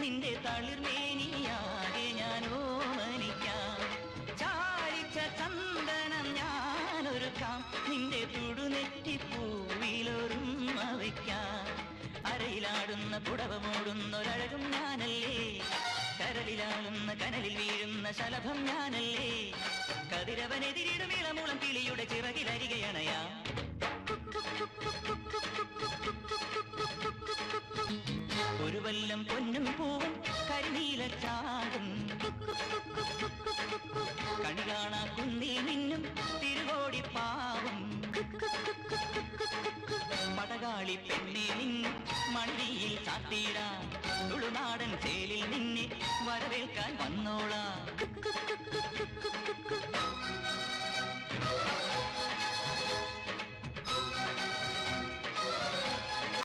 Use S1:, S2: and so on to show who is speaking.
S1: നിന്റെ തളിർമേനിയാകെ ഞാൻ ഓമനിക്കാം. ചാലിച്ച ചന്ദനം ഞാനൊരുക്കാം, നിന്റെ തുടുനെറ്റിപ്പൂവിലൊരുമ വയ്ക്കാം. അരയിലാടുന്ന പുടവ മൂടുന്നൊരഴകും ഞാനല്ലേ, കരളിലാളുന്ന കനലിൽ വീഴുന്ന ശലഭം ഞാനല്ലേ. കതിരവനെതിരിടും ഇളമുളം കിളിയുടെ ചിറകിലരികയണയാ. ഒരു വല്ലം പൊന്നും പൂവും കരിനീലച്ചാടും, കണി കാണാ കുന്നിൽ നിന്നും തിരുകോടിപ്പാവും. പടകാളി പെണ്ണെ നിന്നു മണിയിൽ ചാത്തിയിടാം, തുളുനാടൻ ചേലിൽ നിന്നെ വരവേൽക്കാൻ വന്നോളാം.